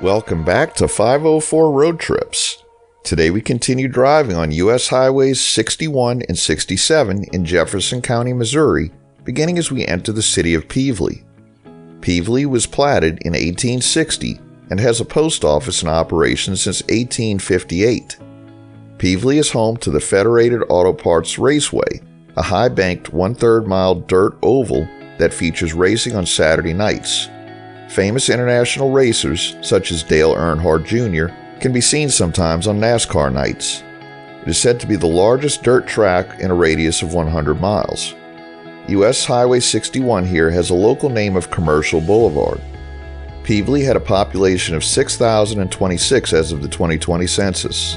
Welcome back to 504 Road Trips. Today we continue driving on U.S. Highways 61 and 67 in Jefferson County, Missouri, beginning as we enter the city of Pevely. Pevely was platted in 1860 and has a post office in operation since 1858. Pevely is home to the Federated Auto Parts Raceway, a high-banked 1/3 mile dirt oval that features racing on Saturday nights. Famous international racers, such as Dale Earnhardt Jr., can be seen sometimes on NASCAR nights. It is said to be the largest dirt track in a radius of 100 miles. U.S. Highway 61 here has a local name of Commercial Boulevard. Pevely had a population of 6,026 as of the 2020 census.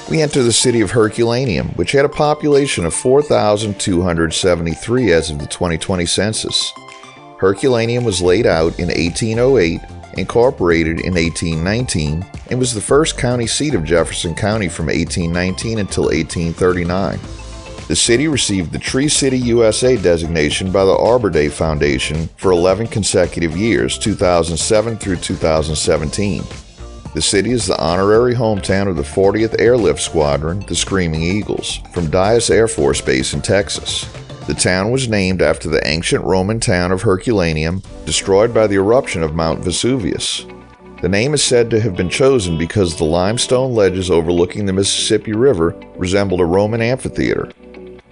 We enter the city of Herculaneum, which had a population of 4,273 as of the 2020 census. Herculaneum was laid out in 1808, incorporated in 1819, and was the first county seat of Jefferson County from 1819 until 1839. The city received the Tree City USA designation by the Arbor Day Foundation for 11 consecutive years, 2007 through 2017. The city is the honorary hometown of the 40th Airlift Squadron, the Screaming Eagles, from Dyess Air Force Base in Texas. The town was named after the ancient Roman town of Herculaneum, destroyed by the eruption of Mount Vesuvius. The name is said to have been chosen because the limestone ledges overlooking the Mississippi River resembled a Roman amphitheater.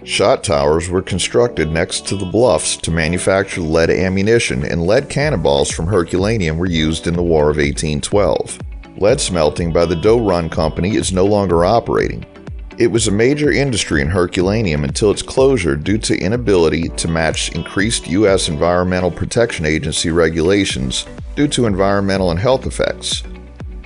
Shot towers were constructed next to the bluffs to manufacture lead ammunition, and lead cannonballs from Herculaneum were used in the War of 1812. Lead smelting by the Doe Run Company is no longer operating. It was a major industry in Herculaneum until its closure due to inability to match increased U.S. Environmental Protection Agency regulations due to environmental and health effects.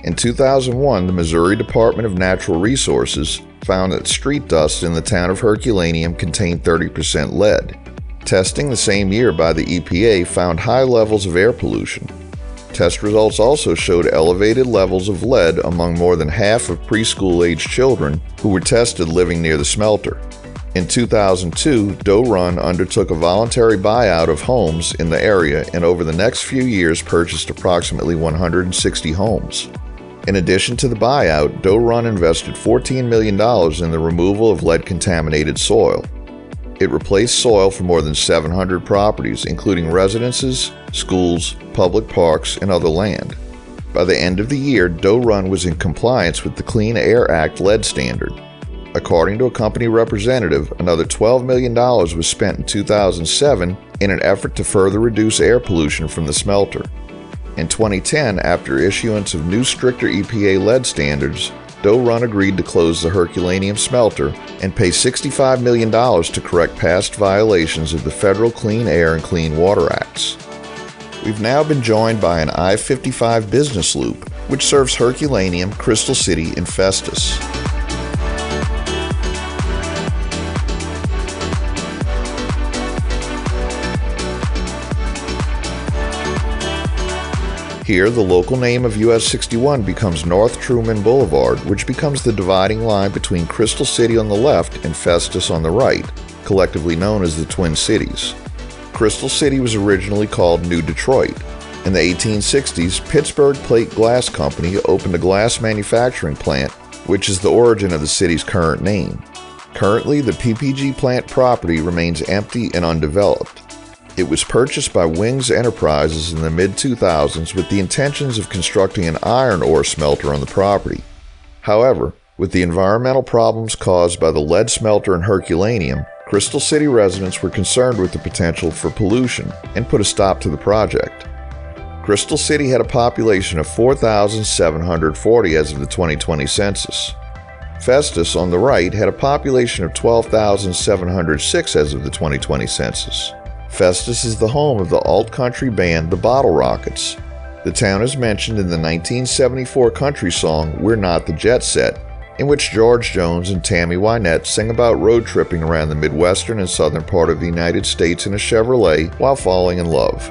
In 2001, the Missouri Department of Natural Resources found that street dust in the town of Herculaneum contained 30% lead. Testing the same year by the EPA found high levels of air pollution. Test results also showed elevated levels of lead among more than half of preschool-aged children who were tested living near the smelter. In 2002, Doe Run undertook a voluntary buyout of homes in the area and over the next few years purchased approximately 160 homes. In addition to the buyout, Doe Run invested $14 million in the removal of lead-contaminated soil. It replaced soil for more than 700 properties, including residences, schools, public parks, and other land. By the end of the year, Doe Run was in compliance with the Clean Air Act lead standard. According to a company representative, another $12 million was spent in 2007 in an effort to further reduce air pollution from the smelter. In 2010, after issuance of new stricter EPA lead standards, Doe Run agreed to close the Herculaneum smelter and pay $65 million to correct past violations of the federal Clean Air and Clean Water Acts. We've now been joined by an I-55 business loop, which serves Herculaneum, Crystal City, and Festus. Here, the local name of US 61 becomes North Truman Boulevard, which becomes the dividing line between Crystal City on the left and Festus on the right, collectively known as the Twin Cities. Crystal City was originally called New Detroit. In the 1860s, Pittsburgh Plate Glass Company opened a glass manufacturing plant, which is the origin of the city's current name. Currently, the PPG plant property remains empty and undeveloped. It was purchased by Wings Enterprises in the mid-2000s with the intentions of constructing an iron ore smelter on the property. However, with the environmental problems caused by the lead smelter in Herculaneum, Crystal City residents were concerned with the potential for pollution and put a stop to the project. Crystal City had a population of 4,740 as of the 2020 census. Festus, on the right, had a population of 12,706 as of the 2020 census. Festus is the home of the alt-country band The Bottle Rockets. The town is mentioned in the 1974 country song We're Not the Jet Set, in which George Jones and Tammy Wynette sing about road tripping around the Midwestern and southern part of the United States in a Chevrolet while falling in love.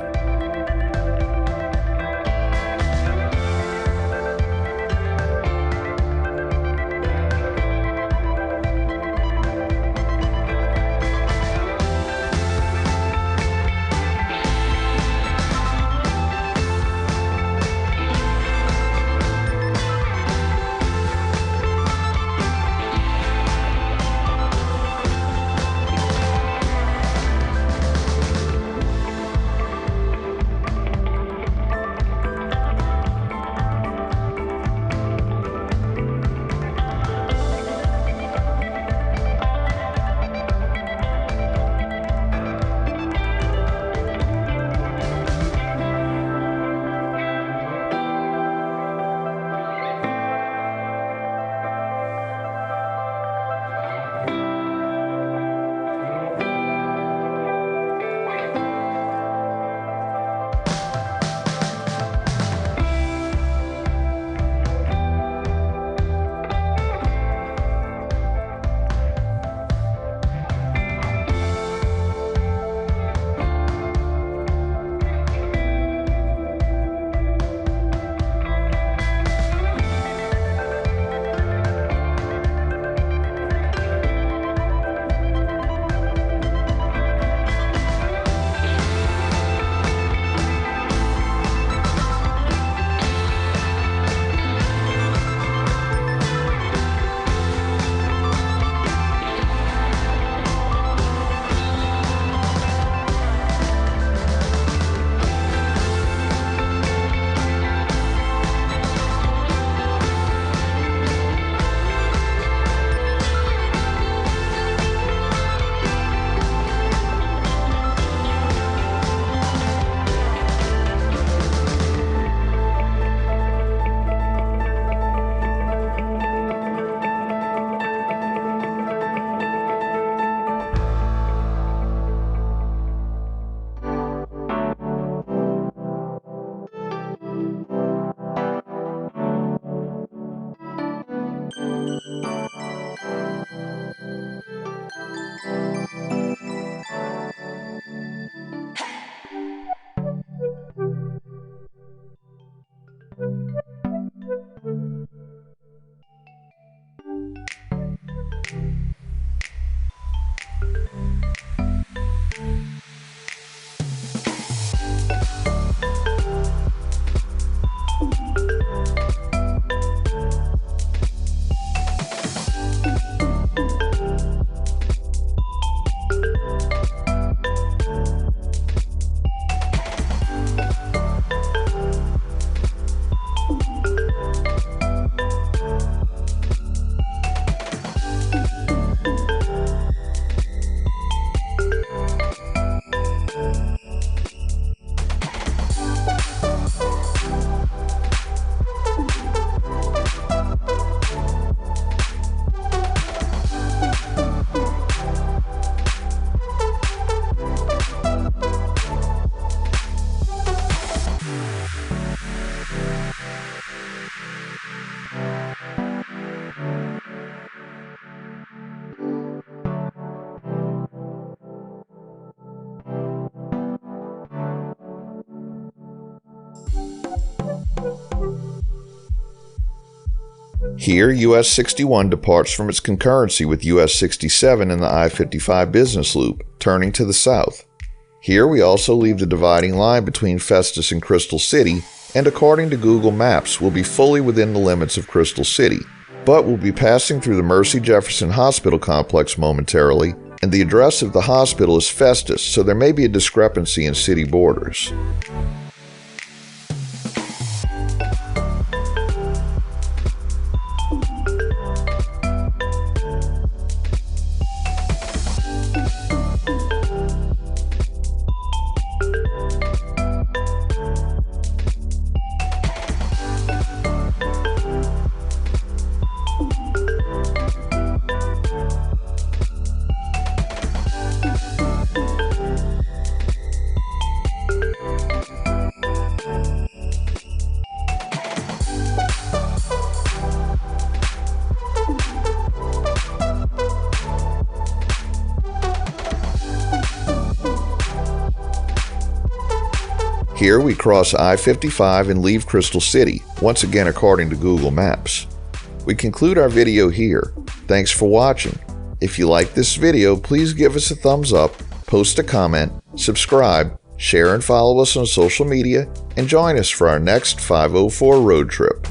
Here, US 61 departs from its concurrency with US 67 in the I-55 business loop, turning to the south. Here we also leave the dividing line between Festus and Crystal City, and according to Google Maps, will be fully within the limits of Crystal City. But we'll be passing through the Mercy Jefferson Hospital complex momentarily, and the address of the hospital is Festus, so there may be a discrepancy in city borders. Here we cross I-55 and leave Crystal City, once again according to Google Maps. We conclude our video here. Thanks for watching. If you like this video, please give us a thumbs up, post a comment, subscribe, share and follow us on social media, and join us for our next 504 road trip.